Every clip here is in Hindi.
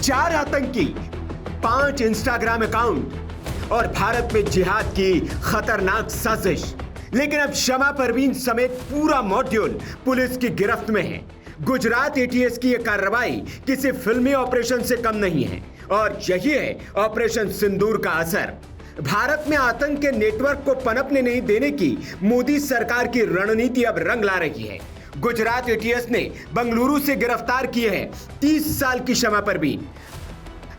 4 आतंकी, 5 इंस्टाग्राम अकाउंट और भारत में जिहाद की खतरनाक साजिश। लेकिन अब शमा परवीन समेत पूरा मॉड्यूल पुलिस की गिरफ्त में है। गुजरात एटीएस की यह कार्रवाई किसी फिल्मी ऑपरेशन से कम नहीं है और यही है ऑपरेशन सिंदूर का असर। भारत में आतंक के नेटवर्क को पनपने नहीं देने की मोदी सरकार की रणनीति अब रंग ला रही है। गुजरात एटीएस ने बंगलुरु से गिरफ्तार किए हैं 30 साल की शमा परवीन,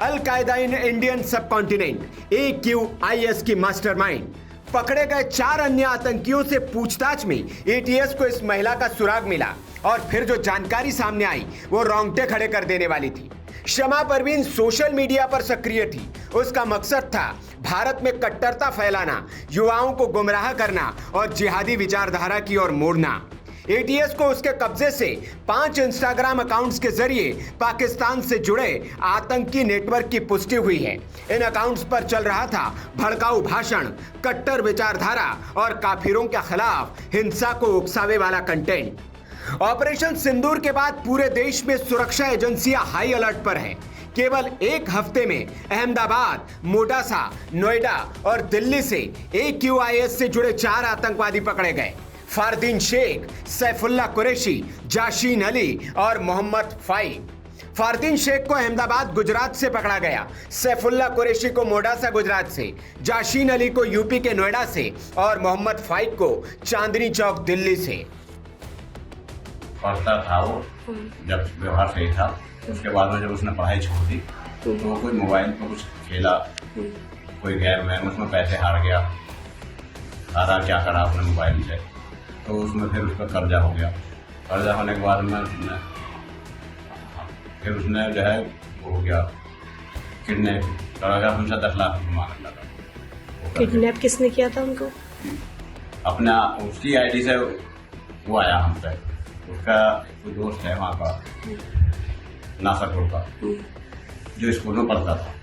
अल-कायदा इन इंडियन सब कॉन्टिनेंट AQIS की मास्टरमाइंड। पकड़े गए 4 अन्य आतंकियों से पूछताछ में एटीएस को इस महिला का सुराग मिला और फिर जो जानकारी सामने आई वो रोंगटे खड़े कर देने वाली थी। शमा परवीन सोशल मीडिया पर सक्रिय थी। उसका मकसद था भारत में कट्टरता फैलाना, युवाओं को गुमराह करना और जिहादी विचारधारा की ओर मोड़ना। एटीएस को उसके कब्जे से 5 इंस्टाग्राम अकाउंट्स के जरिए पाकिस्तान से जुड़े आतंकी नेटवर्क की पुष्टि हुई है। इन अकाउंट्स पर चल रहा था भड़काऊ भाषण, कट्टर विचारधारा और काफिरों के खिलाफ हिंसा को उकसावे वाला कंटेंट। ऑपरेशन सिंदूर के बाद पूरे देश में सुरक्षा एजेंसियां हाई अलर्ट पर हैं। केवल एक हफ्ते में अहमदाबाद, मोडासा, नोएडा और दिल्ली से AQIS से जुड़े 4 आतंकवादी पकड़े गए। फारदीन शेख, सैफुल्लाह कुरैशी, जाशीन अली और मोहम्मद फाइक। फारदीन शेख को अहमदाबाद गुजरात से पकड़ा गया, सैफुल्लाह कुरैशी को मोडासा गुजरात से, जाशीन अली को यूपी के नोएडा से और मोहम्मद फाइक को चांदनी चौक दिल्ली से। पढ़ता था वो, जब व्यवहार सही था। उसके बाद में जब उसने पढ़ाई छोड़ दी तो कोई मोबाइल पर कुछ खेला, कोई गेम वैम, उसमें पैसे हार गया, हारा क्या करा अपने मोबाइल से, तो उसमें फिर उस पर कर्जा हो गया। कर्जा होने के बाद में फिर उसने जो है वो हो गया किडनैप, कर्जा हमसे 10 लाख रुपये मांगने लगा। किडनैप किसने किया था उनको? अपना उसकी आईडी से वो आया हम पे। उसका कोई दोस्त है वहाँ का, नासापुर का, जो स्कूल में पढ़ता था।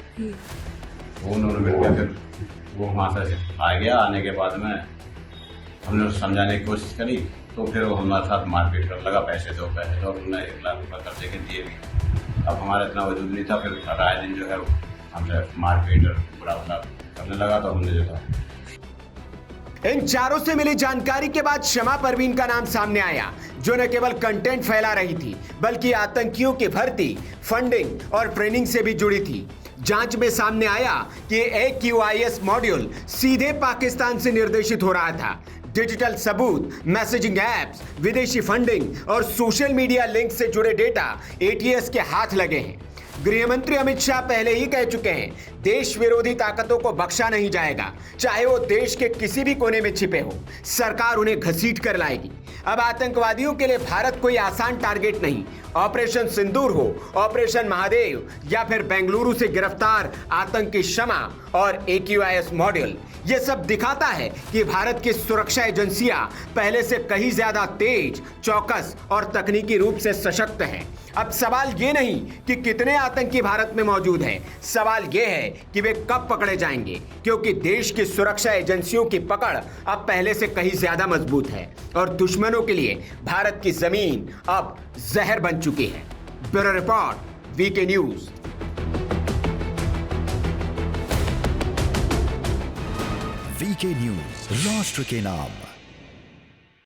वो उन्होंने मिल गया, फिर वो वहाँ से आ गया। आने के बाद में हमने समझाने की कोशिश करी तो फिर वो हमारे साथ मारपीट करने लगा। पैसे दो उन्होंने 1 लाख रुपये कर्जे के दिए भी। अब हमारा इतना वजूद नहीं था, फिर राय दिन जो है हमसे मारपीट और बुरा भला करने लगा। तो हमने जो था इन 4 से मिली जानकारी के बाद शमा परवीन का नाम सामने आया, जो न केवल कंटेंट फैला रही थी बल्कि आतंकियों की भर्ती, फंडिंग और ट्रेनिंग से भी जुड़ी थी। जांच में सामने आया कि AQIS मॉड्यूल सीधे पाकिस्तान से निर्देशित हो रहा था। डिजिटल सबूत, मैसेजिंग एप्स, विदेशी फंडिंग और सोशल मीडिया लिंक से जुड़े डेटा एटीएस के हाथ लगे हैं। गृह मंत्री अमित शाह पहले ही कह चुके हैं, देश विरोधी ताकतों को बख्शा नहीं जाएगा, चाहे वो देश के किसी भी कोने में छिपे हो। सरकार उन्हें घसीट कर लाएगी। अब आतंकवादियों के लिए भारत कोई आसान टारगेट नहीं। ऑपरेशन सिंदूर हो, ऑपरेशन महादेव या फिर बेंगलुरु से गिरफ्तार आतंकी शमा और AQIS मॉड्यूल, ये सब दिखाता है कि भारत की सुरक्षा एजेंसियां पहले से कहीं ज्यादा तेज, चौकस और तकनीकी रूप से सशक्त हैं। अब सवाल ये नहीं कि कितने आतंकी भारत में मौजूद हैं, सवाल ये है कि वे कब पकड़े जाएंगे, क्योंकि देश की सुरक्षा एजेंसियों की पकड़ अब पहले से कहीं ज्यादा मजबूत है और दुश्मनों के लिए भारत की जमीन अब जहर बन चुकी है। Bureau report, VK news. VK news, राष्ट्र के नाम।